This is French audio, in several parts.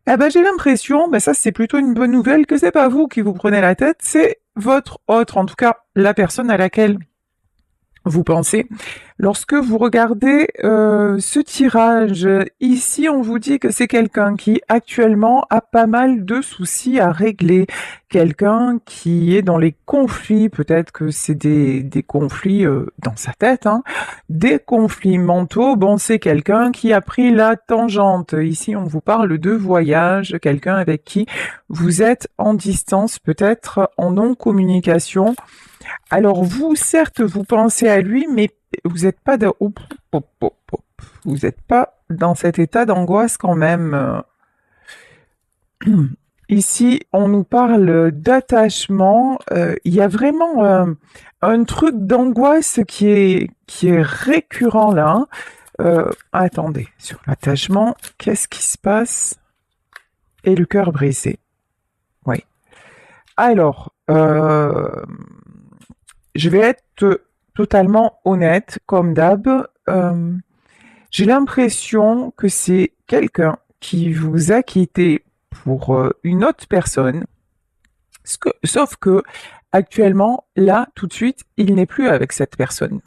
Eh ben, j'ai l'impression, ça c'est plutôt une bonne nouvelle, que c'est pas vous qui vous prenez la tête, c'est votre autre, en tout cas la personne à laquelle vous pensez. Lorsque vous regardez ce tirage, ici on vous dit que c'est quelqu'un qui actuellement a pas mal de soucis à régler, quelqu'un qui est dans les conflits, peut-être que c'est des conflits dans sa tête, hein, des conflits mentaux. Bon, c'est quelqu'un qui a pris la tangente. Ici on vous parle de voyage, quelqu'un avec qui vous êtes en distance, peut-être en non-communication. Alors vous, certes, vous pensez à lui, mais vous n'êtes pas vous n'êtes pas dans cet état d'angoisse quand même. Ici, on nous parle d'attachement. Il y a vraiment un truc d'angoisse qui est récurrent là, hein. Attendez, sur l'attachement, qu'est-ce qui se passe? Et le cœur brisé. Oui. Alors, je vais être totalement honnête, comme d'hab. J'ai l'impression que c'est quelqu'un qui vous a quitté pour une autre personne, sauf que actuellement, là, tout de suite, il n'est plus avec cette personne.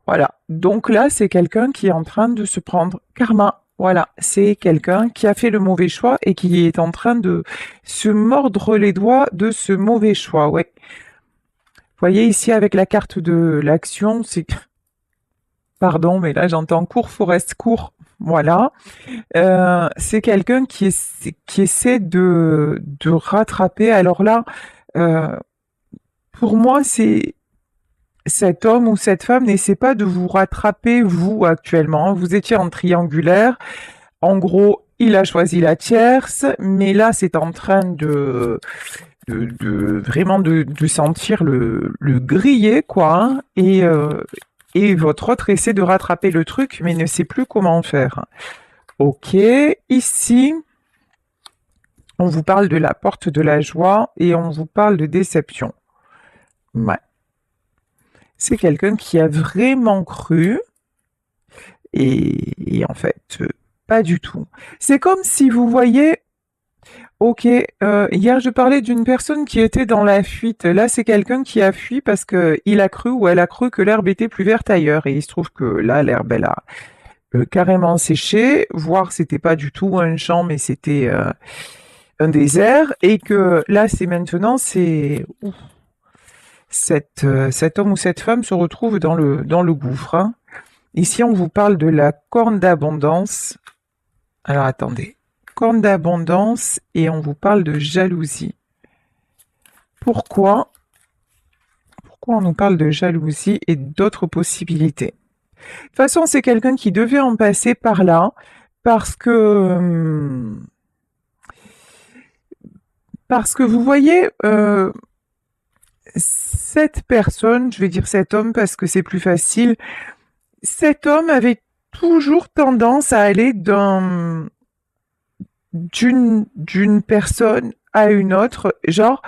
Voilà. Donc là, c'est quelqu'un qui est en train de se prendre karma. Voilà, c'est quelqu'un qui a fait le mauvais choix et qui est en train de se mordre les doigts de ce mauvais choix. Ouais. Vous voyez ici avec la carte de l'action, c'est... Pardon, mais là j'entends cours, Forest, cours. Voilà. C'est quelqu'un qui essaie de rattraper. Alors là, euh, pour moi, c'est cet homme ou cette femme n'essaie pas de vous rattraper, vous, actuellement. Vous étiez en triangulaire. En gros, il a choisi la tierce, mais là, c'est en train vraiment de sentir le griller, quoi, hein. Et votre autre essaie de rattraper le truc, mais ne sait plus comment faire. Ok, ici, on vous parle de la porte de la joie et on vous parle de déception. Ouais. C'est quelqu'un qui a vraiment cru et en fait, pas du tout. C'est comme si vous voyez, ok, hier je parlais d'une personne qui était dans la fuite. Là, c'est quelqu'un qui a fui parce que il a cru ou elle a cru que l'herbe était plus verte ailleurs. Et il se trouve que là, l'herbe, elle a carrément séché, voire c'était pas du tout un champ, mais c'était un désert. Et que là, c'est maintenant, c'est ouf, cet homme ou cette femme se retrouve dans le gouffre, hein. Ici, on vous parle de la corne d'abondance. Alors attendez, corne d'abondance et on vous parle de jalousie. Pourquoi on nous parle de jalousie et d'autres possibilités? De toute façon, c'est quelqu'un qui devait en passer par là parce que vous voyez, cette personne, je vais dire cet homme parce que c'est plus facile, cet homme avait toujours tendance à aller d'une personne à une autre, genre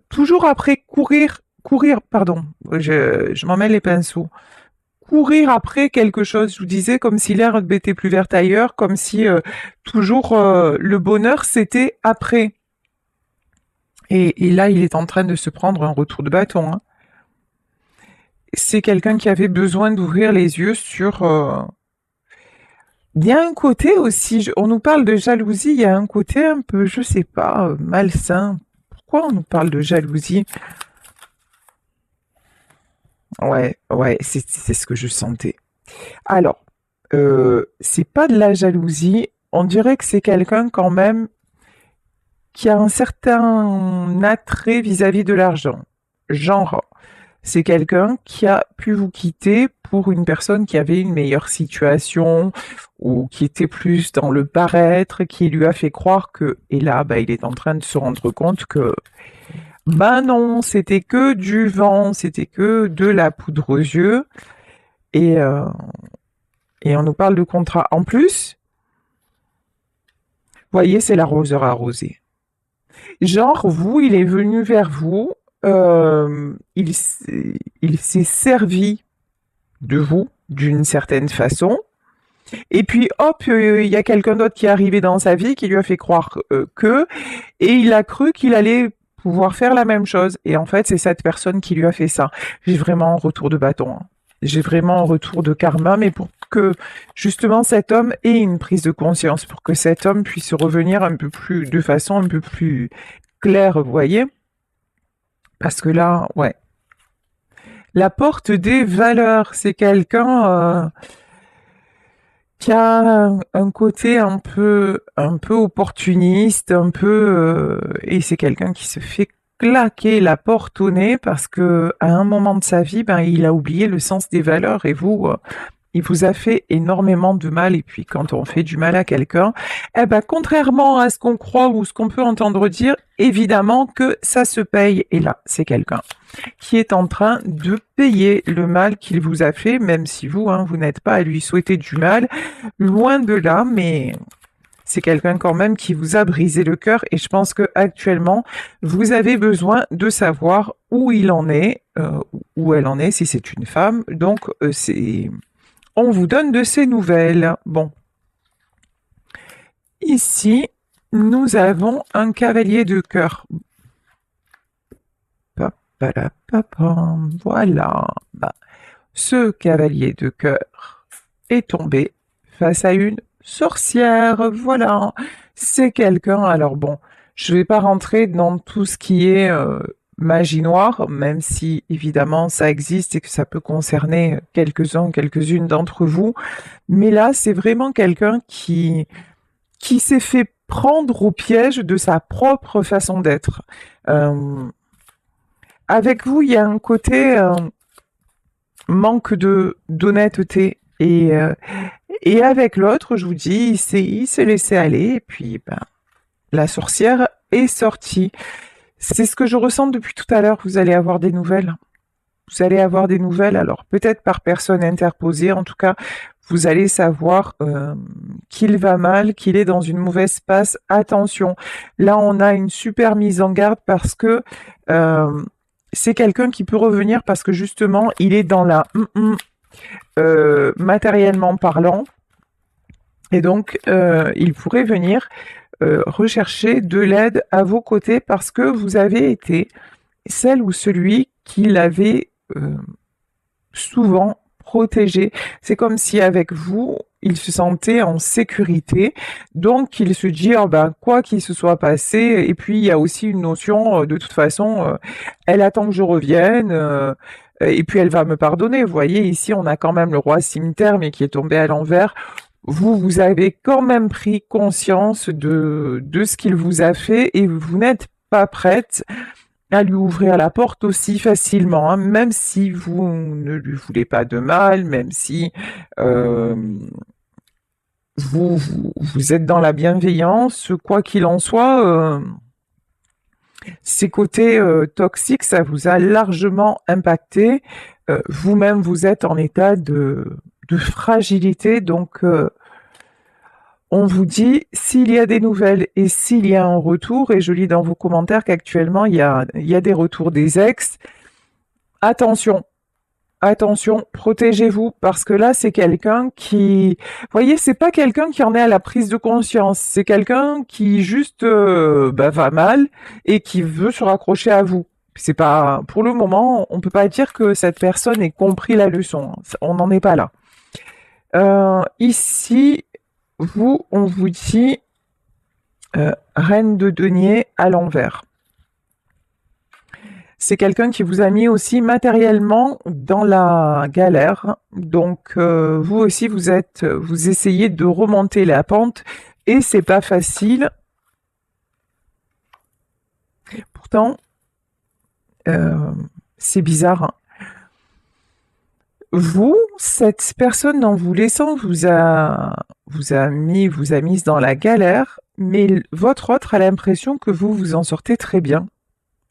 toujours après courir, pardon, je m'en mets les pinceaux, courir après quelque chose, je vous disais, comme si l'herbe était plus verte ailleurs, comme si toujours le bonheur c'était après. Et là, il est en train de se prendre un retour de bâton, hein. C'est quelqu'un qui avait besoin d'ouvrir les yeux sur... Il y a un côté aussi, on nous parle de jalousie, il y a un côté un peu, je sais pas, malsain. Pourquoi on nous parle de jalousie? Ouais, ouais, c'est ce que je sentais. Alors, c'est pas de la jalousie, on dirait que c'est quelqu'un quand même qui a un certain attrait vis-à-vis de l'argent. Genre, c'est quelqu'un qui a pu vous quitter pour une personne qui avait une meilleure situation ou qui était plus dans le paraître, qui lui a fait croire que, et là, il est en train de se rendre compte que, non, c'était que du vent, c'était que de la poudre aux yeux, et, euh, et on nous parle de contrat. En plus, vous voyez, c'est l'arroseur arrosé. Genre, vous, il est venu vers vous, il s'est servi de vous d'une certaine façon, Et puis hop, il y a quelqu'un d'autre qui est arrivé dans sa vie qui lui a fait croire et il a cru qu'il allait pouvoir faire la même chose. Et en fait, c'est cette personne qui lui a fait ça. J'ai vraiment un retour de bâton, hein. J'ai vraiment un retour de karma, mais pour que justement cet homme ait une prise de conscience, pour que cet homme puisse revenir un peu plus, de façon un peu plus claire, vous voyez? Parce que là, ouais. La porte des valeurs, c'est quelqu'un qui a un côté un peu opportuniste, et c'est quelqu'un qui se fait claquer la porte au nez parce que à un moment de sa vie, ben, il a oublié le sens des valeurs et vous, il vous a fait énormément de mal. Et puis quand on fait du mal à quelqu'un, eh ben, contrairement à ce qu'on croit ou ce qu'on peut entendre dire, évidemment que ça se paye. Et là, c'est quelqu'un qui est en train de payer le mal qu'il vous a fait, même si vous, hein, vous n'êtes pas à lui souhaiter du mal, loin de là, mais c'est quelqu'un quand même qui vous a brisé le cœur et je pense que actuellement vous avez besoin de savoir où il en est, où elle en est, si c'est une femme. Donc on vous donne de ces nouvelles. Bon, ici nous avons un cavalier de cœur. Voilà. Bah, ce cavalier de cœur est tombé face à une sorcière. Voilà. C'est quelqu'un. Alors bon, je vais pas rentrer dans tout ce qui est magie noire, même si évidemment ça existe et que ça peut concerner quelques-uns, quelques-unes d'entre vous. Mais là, c'est vraiment quelqu'un qui s'est fait prendre au piège de sa propre façon d'être. Avec vous, il y a un côté manque de d'honnêteté et avec l'autre, je vous dis, il s'est laissé aller et puis ben, la sorcière est sortie. C'est ce que je ressens depuis tout à l'heure. Vous allez avoir des nouvelles. Vous allez avoir des nouvelles. Alors peut-être par personne interposée. En tout cas, vous allez savoir qu'il va mal, qu'il est dans une mauvaise passe. Attention. Là, on a une super mise en garde parce que c'est quelqu'un qui peut revenir parce que justement, il est dans la matériellement parlant. Et donc, il pourrait venir rechercher de l'aide à vos côtés parce que vous avez été celle ou celui qui l'avait souvent protégé. C'est comme si avec vous, il se sentait en sécurité. Donc, il se dit, oh ben, quoi qu'il se soit passé. Et puis, il y a aussi une notion, de toute façon, elle attend que je revienne. Et puis, elle va me pardonner. Vous voyez, ici, on a quand même le roi cimetière, mais qui est tombé à l'envers. Vous avez quand même pris conscience de ce qu'il vous a fait et vous n'êtes pas prête à lui ouvrir la porte aussi facilement, hein, même si vous ne lui voulez pas de mal, même si vous êtes dans la bienveillance, quoi qu'il en soit, ces côtés toxiques, ça vous a largement impacté. Vous-même, vous êtes en état de fragilité, donc on vous dit s'il y a des nouvelles et s'il y a un retour, et je lis dans vos commentaires qu'actuellement il y a des retours des ex. Attention, attention, protégez-vous parce que là c'est quelqu'un qui, vous voyez, c'est pas quelqu'un qui en est à la prise de conscience, c'est quelqu'un qui juste va mal et qui veut se raccrocher à vous. C'est pas, pour le moment, on peut pas dire que cette personne ait compris la leçon. On n'en est pas là. Ici, on vous dit reine de denier à l'envers. C'est quelqu'un qui vous a mis aussi matériellement dans la galère. Donc vous aussi vous essayez de remonter la pente et c'est pas facile. Pourtant, c'est bizarre, hein. Vous, cette personne en vous laissant vous a mise dans la galère, mais votre autre a l'impression que vous vous en sortez très bien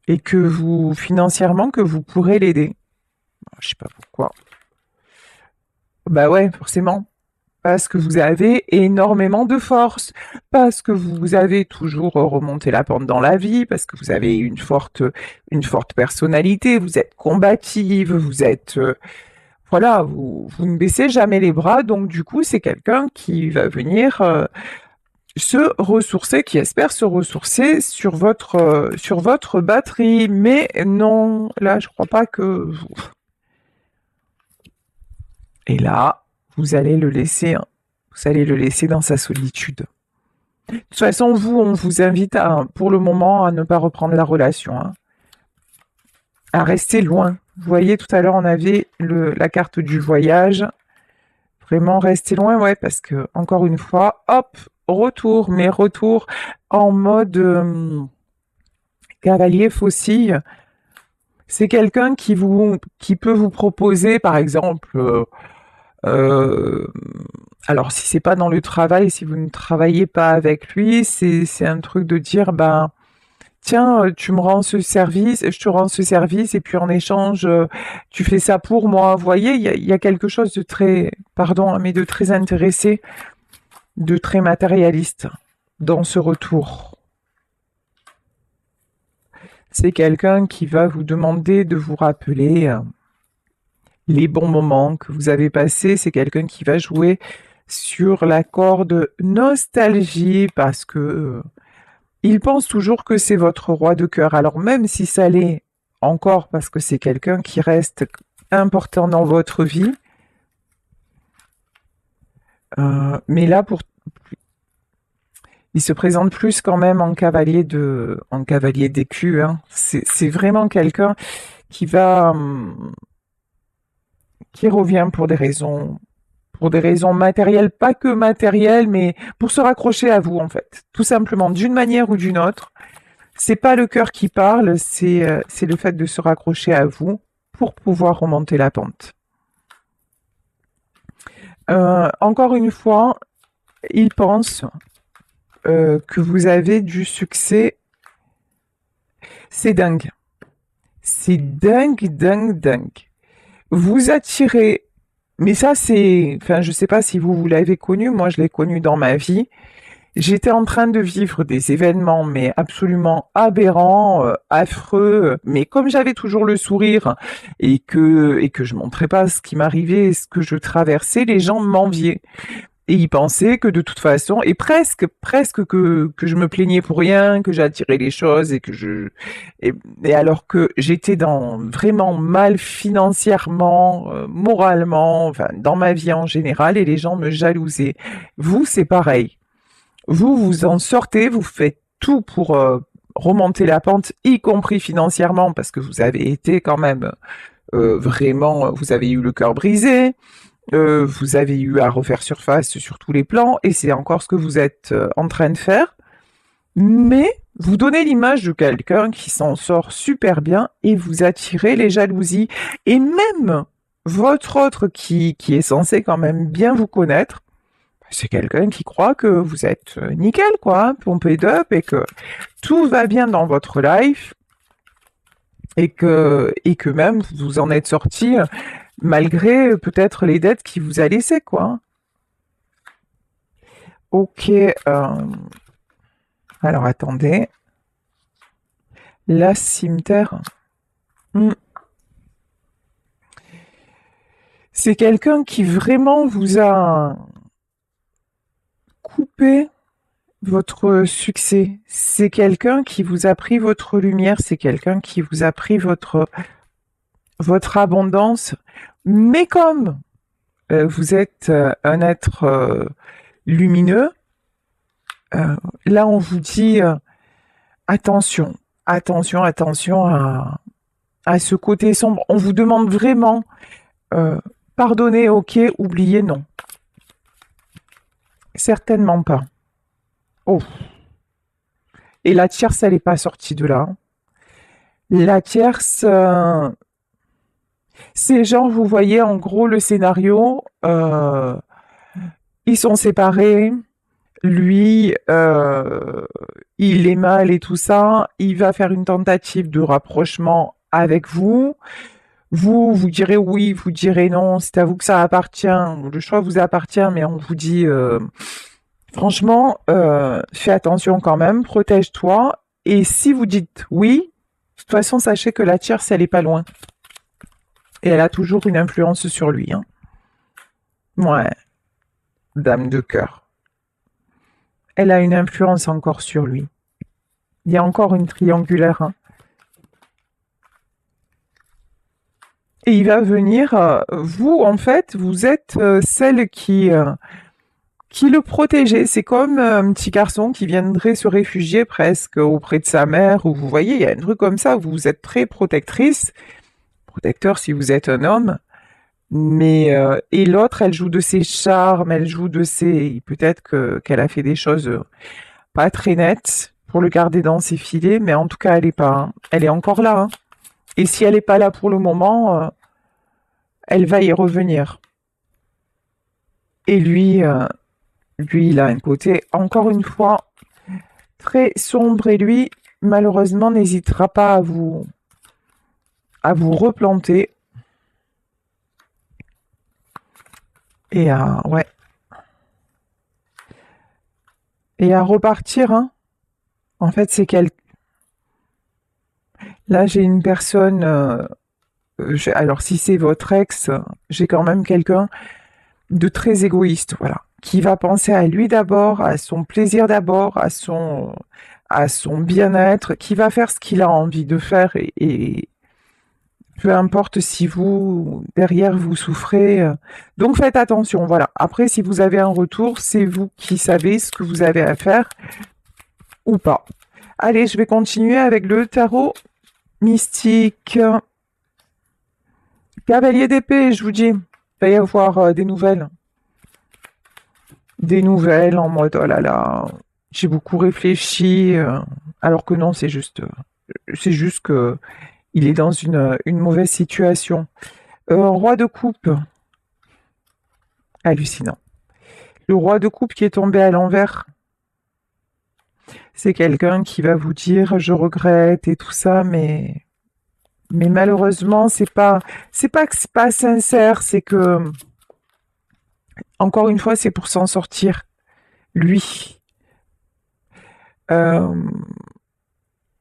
et que vous, financièrement, que vous pourrez l'aider. Je sais pas pourquoi. Bah ouais, forcément. Parce que vous avez énormément de force, parce que vous avez toujours remonté la pente dans la vie, parce que vous avez une forte personnalité, vous êtes combative, vous êtes... voilà, vous ne baissez jamais les bras, donc du coup, c'est quelqu'un qui va venir se ressourcer, qui espère se ressourcer sur votre batterie. Mais non, là, je crois pas que vous... Et là, vous allez le laisser, hein. Vous allez le laisser dans sa solitude. De toute façon, vous, on vous invite pour le moment à ne pas reprendre la relation, hein, à rester loin. Vous voyez, tout à l'heure, on avait la carte du voyage. Vraiment rester loin, ouais, parce que, encore une fois, hop, retour, mais retour en mode cavalier faucille. C'est quelqu'un qui peut vous proposer, par exemple, euh, alors si c'est pas dans le travail, si vous ne travaillez pas avec lui, c'est un truc de dire, ben, tiens, tu me rends ce service, je te rends ce service, et puis en échange, tu fais ça pour moi. Vous voyez, il y a quelque chose de très, pardon, hein, mais de très intéressé, de très matérialiste dans ce retour. C'est quelqu'un qui va vous demander de vous rappeler les bons moments que vous avez passés. C'est quelqu'un qui va jouer sur la corde nostalgie parce que il pense toujours que c'est votre roi de cœur. Alors même si ça l'est encore parce que c'est quelqu'un qui reste important dans votre vie, mais là il se présente plus quand même en cavalier d'écu, hein. C'est vraiment quelqu'un qui qui revient pour des raisons matérielles, pas que matérielles, mais pour se raccrocher à vous en fait, tout simplement, d'une manière ou d'une autre. C'est pas le cœur qui parle, c'est le fait de se raccrocher à vous pour pouvoir remonter la pente. Encore une fois, il pense que vous avez du succès. C'est dingue. C'est dingue, dingue, dingue. Vous attirez, mais ça c'est, enfin je sais pas si vous l'avez connu, moi je l'ai connu dans ma vie. J'étais en train de vivre des événements mais absolument aberrants, affreux, mais comme j'avais toujours le sourire et que je montrais pas ce qui m'arrivait, ce que je traversais, les gens m'enviaient. Et ils pensaient que de toute façon, et presque que je me plaignais pour rien, que j'attirais les choses et alors que j'étais vraiment mal financièrement, moralement, enfin, dans ma vie en général, et les gens me jalousaient. Vous, c'est pareil. Vous en sortez, vous faites tout pour remonter la pente, y compris financièrement, parce que vous avez été quand même vraiment, vous avez eu le cœur brisé. Vous avez eu à refaire surface sur tous les plans, et c'est encore ce que vous êtes en train de faire. Mais vous donnez l'image de quelqu'un qui s'en sort super bien et vous attirez les jalousies. Et même votre autre qui est censé quand même bien vous connaître, c'est quelqu'un qui croit que vous êtes nickel, quoi, hein, pompé d'up, et que tout va bien dans votre life, et que même vous en êtes sorti malgré peut-être les dettes qu'il vous a laissées, quoi. Ok, alors attendez. La cimetière. C'est quelqu'un qui vraiment vous a coupé votre succès. C'est quelqu'un qui vous a pris votre lumière, c'est quelqu'un qui vous a pris votre abondance. Mais comme vous êtes un être lumineux, là on vous dit attention, attention, attention à ce côté sombre. On vous demande vraiment pardonner, ok, oublier, non. Certainement pas. Oh. Et la tierce, elle n'est pas sortie de là. La tierce, c'est genre, vous voyez en gros le scénario, ils sont séparés, lui, il est mal et tout ça, il va faire une tentative de rapprochement avec vous. Vous direz oui, vous direz non, c'est à vous que ça appartient, le choix vous appartient, mais on vous dit, franchement, fais attention quand même, protège-toi, et si vous dites oui, de toute façon, sachez que la tierce, elle est pas loin. Et elle a toujours une influence sur lui, hein. Ouais, dame de cœur. Elle a une influence encore sur lui. Il y a encore une triangulaire, hein. Et il va venir, vous, en fait, vous êtes celle qui le protégeait. C'est comme un petit garçon qui viendrait se réfugier presque auprès de sa mère, ou vous voyez, il y a un truc comme ça, vous êtes très protectrice, protecteur si vous êtes un homme, mais et l'autre, elle joue de ses charmes, elle joue de ses... Peut-être qu'elle a fait des choses pas très nettes pour le garder dans ses filets, mais en tout cas, elle est pas, hein. Elle est encore là, hein. Et si elle n'est pas là pour le moment, elle va y revenir. Et lui, il a un côté, encore une fois, très sombre et lui, malheureusement, n'hésitera pas à vous replanter et ouais, et à repartir, hein. En fait, c'est quel... Là, j'ai une personne, alors si c'est votre ex, j'ai quand même quelqu'un de très égoïste, voilà, qui va penser à lui d'abord, à son plaisir d'abord, à son bien-être, qui va faire ce qu'il a envie de faire et peu importe si vous, derrière, vous souffrez. Donc faites attention, voilà. Après, si vous avez un retour, c'est vous qui savez ce que vous avez à faire ou pas. Allez, je vais continuer avec le tarot mystique. Cavalier d'épée, je vous dis. Il va y avoir des nouvelles. Des nouvelles en mode, oh là là, j'ai beaucoup réfléchi. Alors que non, c'est juste que il est dans une mauvaise situation. Roi de coupe. Hallucinant. Le roi de coupe qui est tombé à l'envers. C'est quelqu'un qui va vous dire je regrette et tout ça, mais malheureusement c'est pas que c'est pas sincère, c'est que encore une fois c'est pour s'en sortir lui. Euh,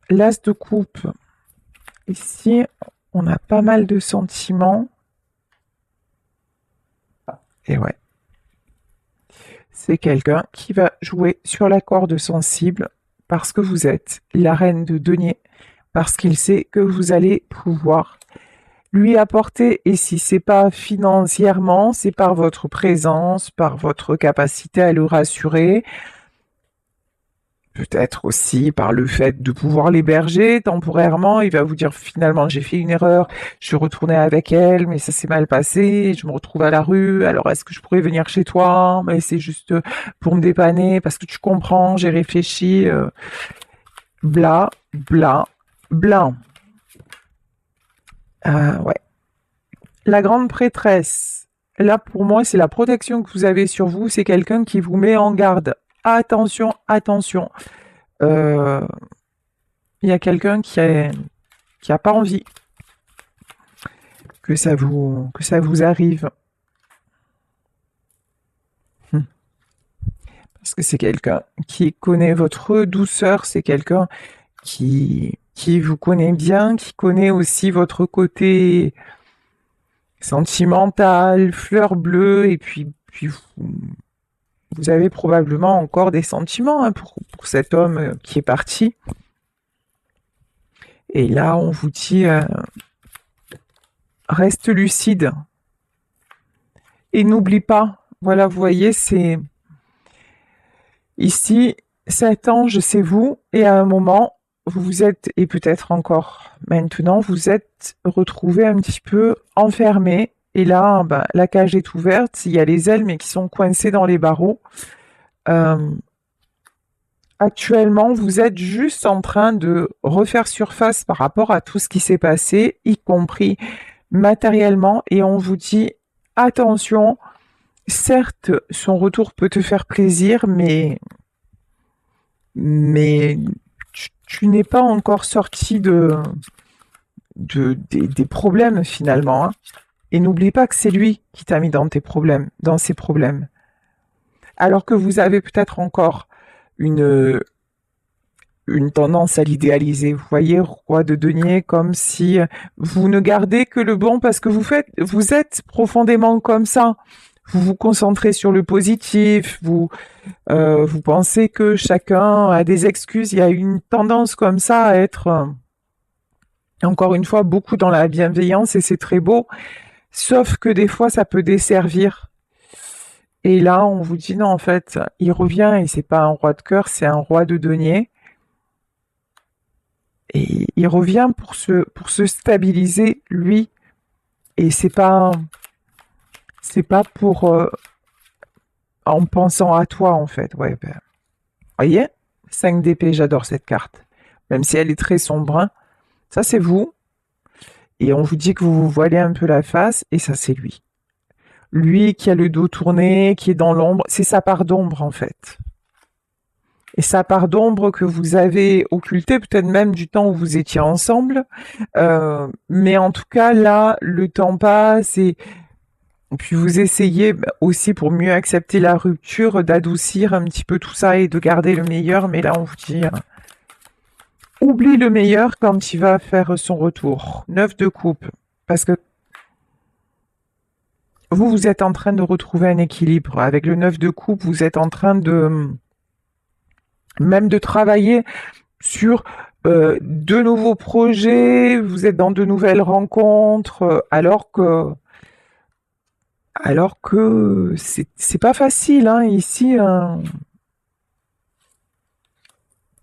L'as de coupe. Ici on a pas mal de sentiments et ouais. C'est quelqu'un qui va jouer sur la corde sensible parce que vous êtes la reine de denier, parce qu'il sait que vous allez pouvoir lui apporter, et si c'est pas financièrement, c'est par votre présence, par votre capacité à le rassurer, peut-être aussi par le fait de pouvoir l'héberger temporairement. Il va vous dire finalement j'ai fait une erreur, je suis retournée avec elle, mais ça s'est mal passé, je me retrouve à la rue, alors est-ce que je pourrais venir chez toi? Mais c'est juste pour me dépanner, parce que tu comprends, j'ai réfléchi, bla, bla, bla. Ouais. La grande prêtresse. Là, pour moi, c'est la protection que vous avez sur vous. C'est quelqu'un qui vous met en garde. Attention, attention. Il y a quelqu'un qui a pas envie que ça vous arrive. Parce que c'est quelqu'un qui connaît votre douceur. C'est quelqu'un qui vous connaît bien, qui connaît aussi votre côté sentimental, fleur bleue, et puis vous avez probablement encore des sentiments, hein, pour cet homme qui est parti. Et là, on vous dit, reste lucide. Et n'oublie pas, voilà, vous voyez, c'est... Ici, cet ange, c'est vous, et à un moment, vous vous êtes, et peut-être encore maintenant, vous êtes retrouvé un petit peu enfermé. Et là, ben, la cage est ouverte, il y a les ailes, mais qui sont coincées dans les barreaux. Actuellement, vous êtes juste en train de refaire surface par rapport à tout ce qui s'est passé, y compris matériellement, et on vous dit, attention, certes, son retour peut te faire plaisir, mais tu n'es pas encore sorti des problèmes finalement, hein. Et n'oublie pas que c'est lui qui t'a mis dans tes problèmes, dans ses problèmes. Alors que vous avez peut-être encore une une tendance à l'idéaliser. Vous voyez, roi de denier, comme si vous ne gardez que le bon parce que vous êtes profondément comme ça. Vous vous concentrez sur le positif, vous pensez que chacun a des excuses. Il y a une tendance comme ça à être, encore une fois, beaucoup dans la bienveillance et c'est très beau. Sauf que des fois, ça peut desservir. Et là, on vous dit non, en fait, il revient et c'est pas un roi de cœur, c'est un roi de denier. Et il revient pour se stabiliser, lui. Et c'est pas pour, en pensant à toi, en fait. Ouais, ben, voyez? 5 d'épée, j'adore cette carte. Même si elle est très sombre, hein. Ça, c'est vous. Et on vous dit que vous vous voilez un peu la face, et ça, c'est lui. Lui qui a le dos tourné, qui est dans l'ombre, c'est sa part d'ombre, en fait. Et sa part d'ombre que vous avez occultée, peut-être même du temps où vous étiez ensemble. Mais en tout cas, là, le temps passe et puis vous essayez aussi pour mieux accepter la rupture, d'adoucir un petit peu tout ça et de garder le meilleur. Mais là, on vous dit, oublie le meilleur quand il va faire son retour. 9 de coupe. Parce que vous êtes en train de retrouver un équilibre. Avec le 9 de coupe, vous êtes en train même de travailler sur de nouveaux projets, vous êtes dans de nouvelles rencontres, alors que c'est pas facile, hein, ici, un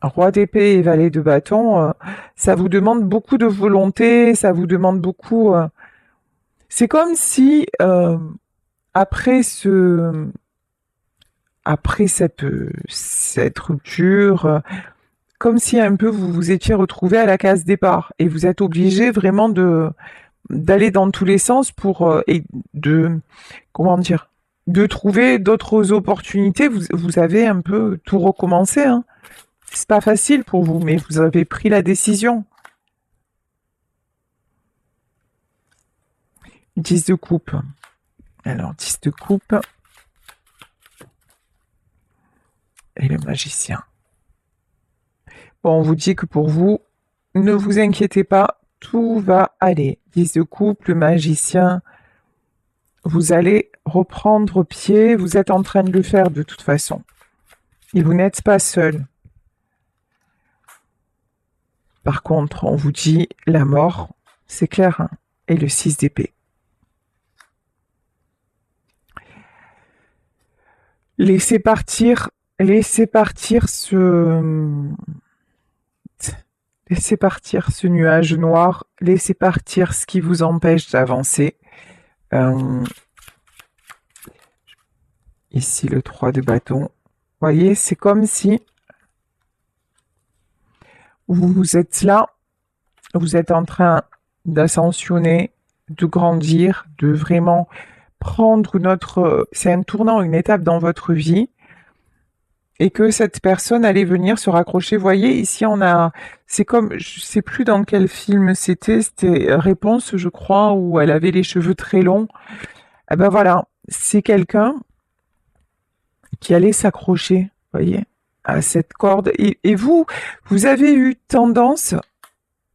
roi d'épée et valet de bâton, ça vous demande beaucoup de volonté, ça vous demande beaucoup. C'est comme si après cette rupture, comme si un peu vous vous étiez retrouvé à la case départ et vous êtes obligé vraiment d'aller dans tous les sens pour et de comment dire de trouver d'autres opportunités. Vous avez un peu tout recommencé, hein. C'est pas facile pour vous, mais vous avez pris la décision. 10 de coupe. Alors 10 de coupe et le magicien. Bon, on vous dit que pour vous, ne vous inquiétez pas, tout va aller. 10 de coupe, le magicien, vous allez reprendre pied, vous êtes en train de le faire de toute façon. Et vous n'êtes pas seul. Par contre, on vous dit la mort, c'est clair, hein, et le 6 d'épée. Laissez partir ce nuage noir, laissez partir ce qui vous empêche d'avancer. Ici, le 3 de bâton. Vous voyez, c'est comme si vous êtes là, vous êtes en train d'ascensionner, de grandir, de vraiment prendre c'est un tournant, une étape dans votre vie, et que cette personne allait venir se raccrocher. Vous voyez, ici c'est comme, je sais plus dans quel film c'était Réponse, je crois, où elle avait les cheveux très longs. Eh ben voilà, c'est quelqu'un qui allait s'accrocher, vous voyez, à cette corde. Et vous avez eu tendance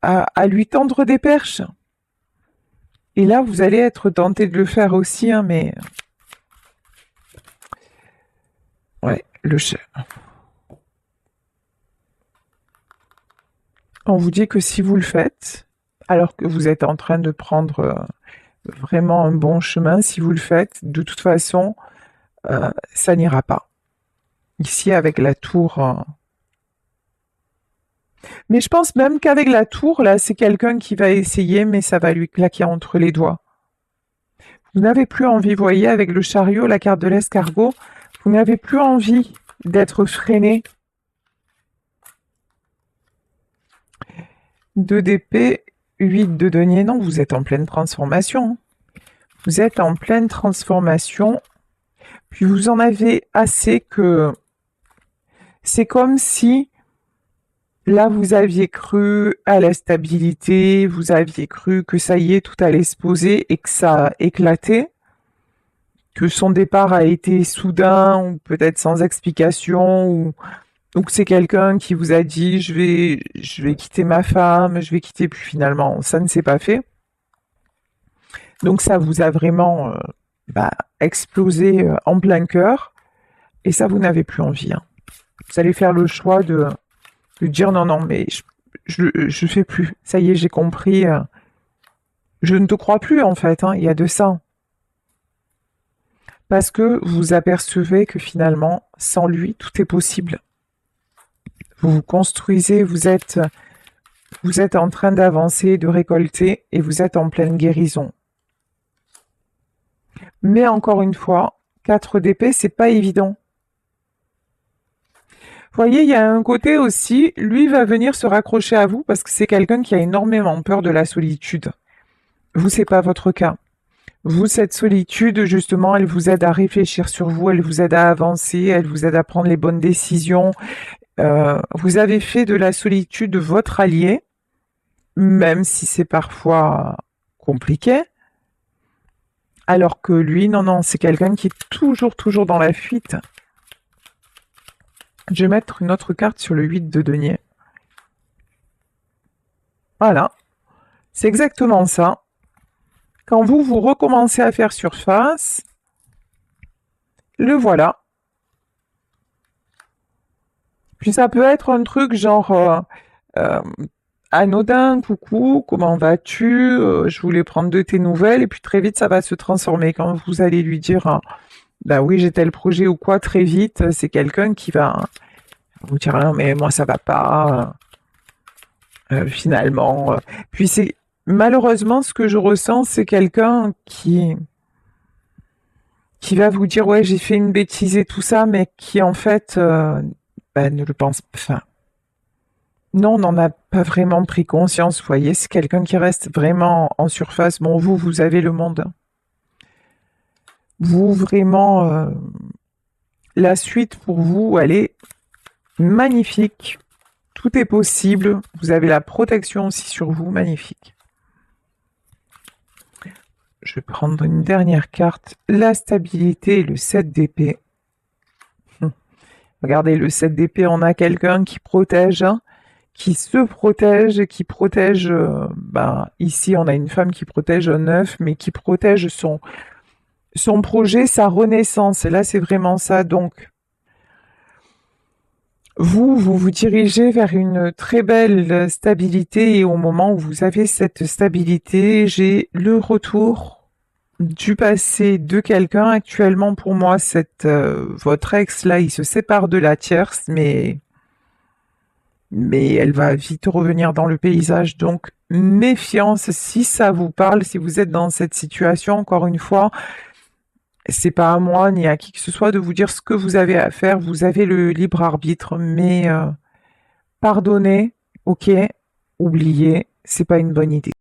à lui tendre des perches. Et là, vous allez être tenté de le faire aussi, hein, mais... Ouais, On vous dit que si vous le faites, alors que vous êtes en train de prendre vraiment un bon chemin, si vous le faites, de toute façon, ça n'ira pas. Ici, avec la tour... Mais je pense même qu'avec la tour, là, c'est quelqu'un qui va essayer, mais ça va lui claquer entre les doigts. Vous n'avez plus envie, vous voyez, avec le chariot, la carte de l'escargot, vous n'avez plus envie d'être freiné. 2 d'épée, 8 de denier. Non, vous êtes en pleine transformation. Vous êtes en pleine transformation. Puis vous en avez assez que... C'est comme si... Là, vous aviez cru à la stabilité, vous aviez cru que ça y est, tout allait se poser et que ça a éclaté, que son départ a été soudain ou peut-être sans explication, ou Donc c'est quelqu'un qui vous a dit je vais quitter ma femme, je vais quitter, puis finalement ça ne s'est pas fait. Donc ça vous a vraiment explosé en plein cœur et ça vous n'avez plus envie, hein. Vous allez faire le choix de dire non, non, mais je fais plus. Ça y est, j'ai compris. Je ne te crois plus en fait, hein, il y a de ça. Parce que vous apercevez que finalement, sans lui, tout est possible. Vous vous construisez, vous êtes en train d'avancer, de récolter, et vous êtes en pleine guérison. Mais encore une fois, 4 d'épée, c'est pas évident. Vous voyez, il y a un côté aussi, lui va venir se raccrocher à vous parce que c'est quelqu'un qui a énormément peur de la solitude. Vous, c'est pas votre cas. Vous, cette solitude, justement, elle vous aide à réfléchir sur vous, elle vous aide à avancer, elle vous aide à prendre les bonnes décisions. Vous avez fait de la solitude votre allié, même si c'est parfois compliqué. Alors que lui, non, non, c'est quelqu'un qui est toujours dans la fuite. Je vais mettre une autre carte sur le 8 de denier. Voilà, c'est exactement ça. Quand vous recommencez à faire surface, le voilà. Puis ça peut être un truc genre euh, anodin, coucou, comment vas-tu? Je voulais prendre de tes nouvelles, et puis très vite ça va se transformer. Quand vous allez lui dire bah oui, j'ai tel projet ou quoi, très vite, c'est quelqu'un qui va vous dire non, mais moi ça va pas, finalement. Puis c'est malheureusement ce que je ressens, c'est quelqu'un qui va vous dire ouais, j'ai fait une bêtise et tout ça, mais qui en fait ne le pense pas. Enfin, non, on n'en a pas vraiment pris conscience, vous voyez, c'est quelqu'un qui reste vraiment en surface. Bon, vous avez le monde. Vous, vraiment, la suite pour vous, elle est magnifique. Tout est possible. Vous avez la protection aussi sur vous, magnifique. Je vais prendre une dernière carte. La stabilité et le 7 d'épée. Regardez, le 7 d'épée, on a quelqu'un qui protège, hein, qui se protège, qui protège... ici, on a une femme qui protège un œuf, mais qui protège son projet, sa renaissance. Et là, c'est vraiment ça. Donc, vous dirigez vers une très belle stabilité, et au moment où vous avez cette stabilité, j'ai le retour du passé de quelqu'un. Actuellement, pour moi, votre ex là, il se sépare de la tierce, mais elle va vite revenir dans le paysage. Donc, méfiance si ça vous parle, si vous êtes dans cette situation. Encore une fois, c'est pas à moi ni à qui que ce soit de vous dire ce que vous avez à faire. Vous avez le libre arbitre, mais pardonnez, ok, oubliez, c'est pas une bonne idée.